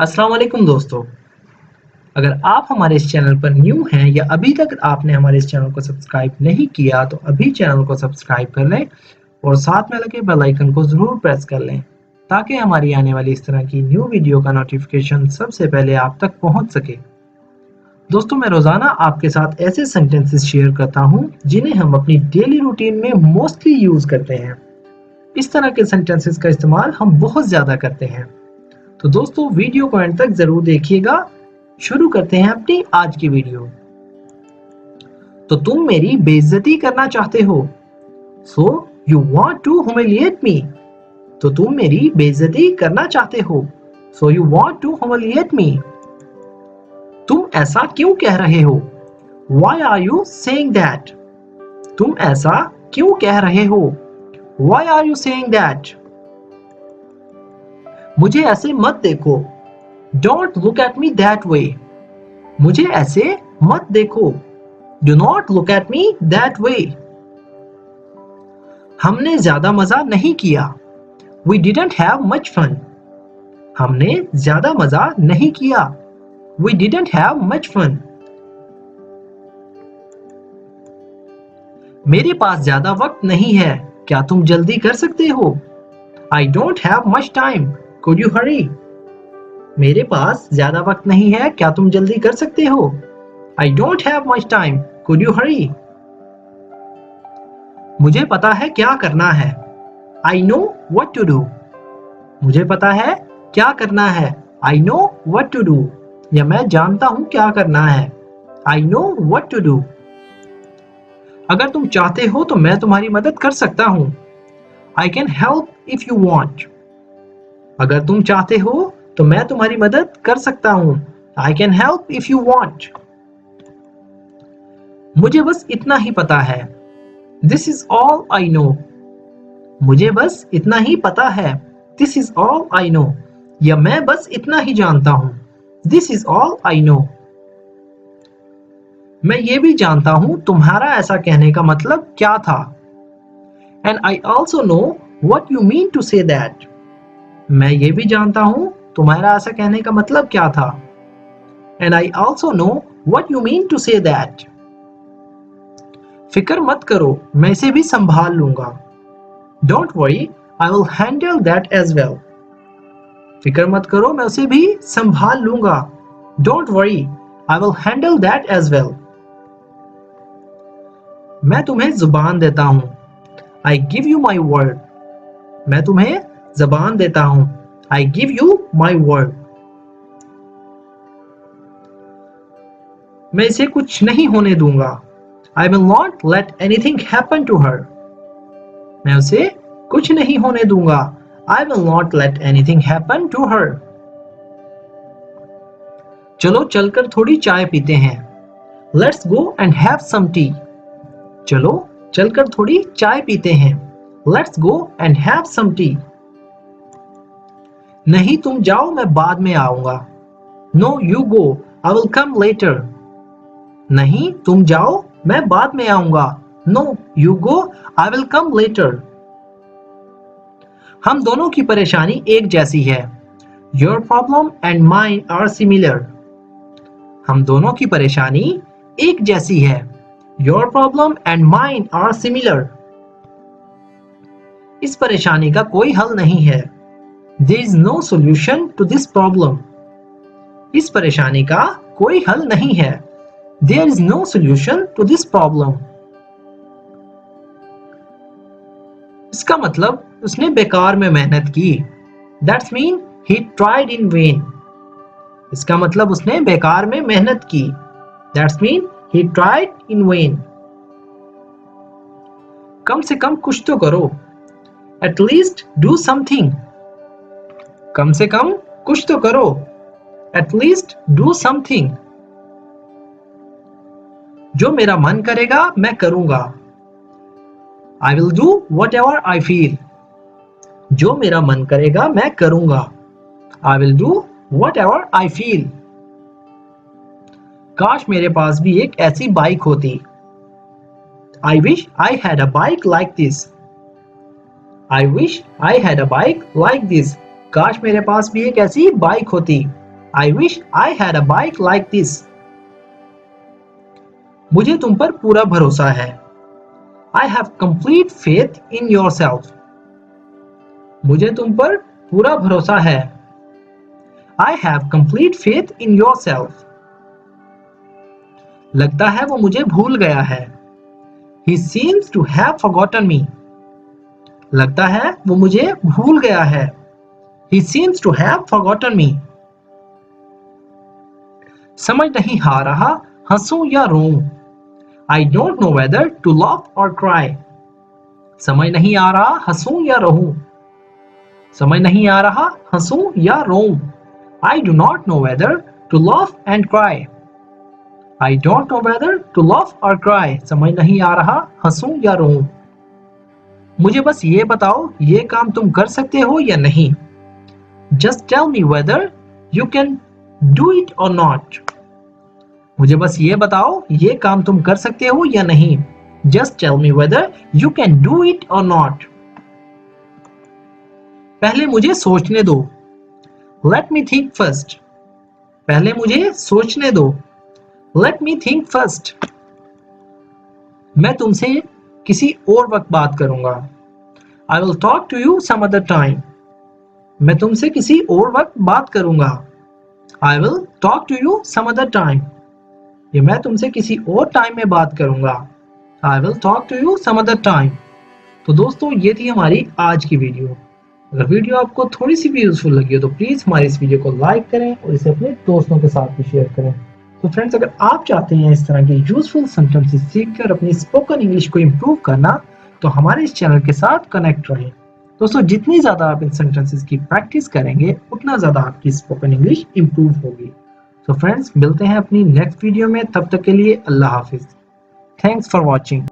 अस्सलाम वालेकुम दोस्तों। अगर आप हमारे इस चैनल पर न्यू हैं या अभी तक आपने हमारे इस चैनल को सब्सक्राइब नहीं किया तो अभी चैनल को सब्सक्राइब कर लें और साथ में लगे बेल आइकन को ज़रूर प्रेस कर लें ताकि हमारी आने वाली इस तरह की न्यू वीडियो का नोटिफिकेशन सबसे पहले आप तक पहुंच सके। दोस्तों, मैं रोज़ाना आपके साथ ऐसे सेंटेंसेस शेयर करता हूं जिन्हें हम अपनी डेली रूटीन में मोस्टली यूज़ करते हैं। इस तरह के सेंटेंसेस का इस्तेमाल हम बहुत ज़्यादा करते हैं। तो दोस्तों, वीडियो को एंड तक ज़रूर देखिएगा। शुरू करते हैं अपनी आज की वीडियो। तो तुम मेरी बेइज्जती करना चाहते हो। So you want to humiliate me. तो तुम मेरी बेइज्जती करना चाहते हो। So you want to humiliate me. तुम ऐसा क्यों कह रहे हो। Why are you saying that? तुम ऐसा क्यों कह रहे हो। Why are you saying that? मुझे ऐसे मत देखो। Don't look at me that way. मुझे ऐसे मत देखो। Do not look at me that way. हमने ज्यादा मजा नहीं किया। We didn't have much fun. हमने ज्यादा मजा नहीं किया। We didn't have much fun. मेरे पास ज्यादा वक्त नहीं है, क्या तुम जल्दी कर सकते हो। I don't have much time. Could you hurry? मेरे पास ज्यादा वक्त नहीं है, क्या तुम जल्दी कर सकते हो। I don't have much time. Could you hurry? मुझे पता है क्या करना है। I know what to do. मुझे पता है क्या करना है। I know what to do. या मैं जानता हूं क्या करना है। I know what to do. अगर तुम चाहते हो तो मैं तुम्हारी मदद कर सकता हूं। I can help if you want. अगर तुम चाहते हो तो मैं तुम्हारी मदद कर सकता हूं। I can help if you want. मुझे बस इतना ही पता है। This is all I know. मुझे बस इतना ही पता है। This is all I know. या मैं बस इतना ही जानता हूं। This is all I know. मैं ये भी जानता हूं तुम्हारा ऐसा कहने का मतलब क्या था। And I also know what you mean to say that. मैं ये भी जानता हूं तुम्हारा ऐसा कहने का मतलब क्या था। And I also know what you mean to say that. फिक्र मत करो, मैं इसे भी संभाल लूंगा। Don't worry, I will handle that as well. फिक्र मत करो, मैं उसे भी संभाल लूंगा। Don't worry, I will handle that as well. मैं तुम्हें जुबान देता हूं। I give you my word. मैं तुम्हें ज़बान देता हूं। I give you my word. मैं इसे कुछ नहीं होने दूंगा। I will not let anything happen to her. मैं उसे कुछ नहीं होने दूंगा। I will not let anything happen to her. चलो चलकर थोड़ी चाय पीते हैं। Let's go and have some tea. चलो चलकर थोड़ी चाय पीते हैं। Let's go and have some tea. नहीं तुम जाओ, मैं बाद में आऊंगा। No, you go. I will come later. नहीं तुम जाओ, मैं बाद में आऊंगा। No, you go. I will come later. हम दोनों की परेशानी एक जैसी है। Your problem and mine are similar. हम दोनों की परेशानी एक जैसी है। Your problem and mine are similar. इस परेशानी का कोई हल नहीं है। There is no solution to this problem. इस परेशानी का कोई हल नहीं है। There is no solution to this problem. इसका मतलब उसने बेकार में मेहनत की। That's mean he tried in vain. इसका मतलब उसने बेकार में मेहनत की। That's mean he tried in vain. कम से कम कुछ तो करो। At least do something. कम से कम कुछ तो करो। At least do something. जो मेरा मन करेगा मैं करूंगा। I will do whatever I feel. जो मेरा मन करेगा मैं करूंगा। I will do whatever I feel. काश मेरे पास भी एक ऐसी बाइक होती। I wish I had a bike like this. I wish I had a bike like this. काश मेरे पास भी एक ऐसी बाइक होती। I wish I had a bike like this. मुझे तुम पर पूरा भरोसा है. I have complete faith in yourself. मुझे तुम पर पूरा भरोसा है. I have complete faith in yourself. लगता है वो मुझे भूल गया है. He seems to have forgotten me. लगता है वो मुझे भूल गया है. He seems to have forgotten me. समझ नहीं आ रहा हंसूं या रोऊं. I don't know whether to laugh or cry. समझ नहीं आ रहा हंसूं या रोऊं. समझ नहीं आ रहा हंसूं या रोऊं. I do not know whether to laugh and cry. I don't know whether to laugh or cry. समझ नहीं आ रहा हंसूं या रोऊं. मुझे बस ये बताओ ये काम तुम कर सकते हो या नहीं. Just tell me whether you can do it or not. मुझे बस ये बताओ ये काम तुम कर सकते हो या नहीं. Just tell me whether you can do it or not. पहले मुझे सोचने दो. Let me think first. पहले मुझे सोचने दो. Let me think first. मैं तुमसे किसी और वक्त बात करूंगा. I will talk to you some other time. मैं तुमसे किसी और वक्त बात करूंगा. I will talk to you some other time. ये मैं तुमसे किसी और टाइम में बात करूंगा. I will talk to you some other time. तो दोस्तों ये थी हमारी आज की वीडियो. अगर वीडियो आपको थोड़ी सी भी यूजफुल लगी हो तो प्लीज हमारी इस वीडियो को लाइक करें और इसे अपने दोस्तों के साथ भी शेयर करें. तो फ्रेंड्स अगर आप चाहते हैं इस तरह के यूजफुल सेंटेंसेस सीखकर अपनी स्पोकन इंग्लिश को इम्प्रूव करना तो हमारे इस चैनल के साथ कनेक्ट रहें. दोस्तों जितनी ज्यादा आप इन सेंटेंसेस की प्रैक्टिस करेंगे उतना ज्यादा आपकी स्पोकन इंग्लिश इम्प्रूव होगी. तो फ्रेंड्स मिलते हैं अपनी नेक्स्ट वीडियो में. तब तक के लिए अल्लाह हाफिज. Thanks for watching.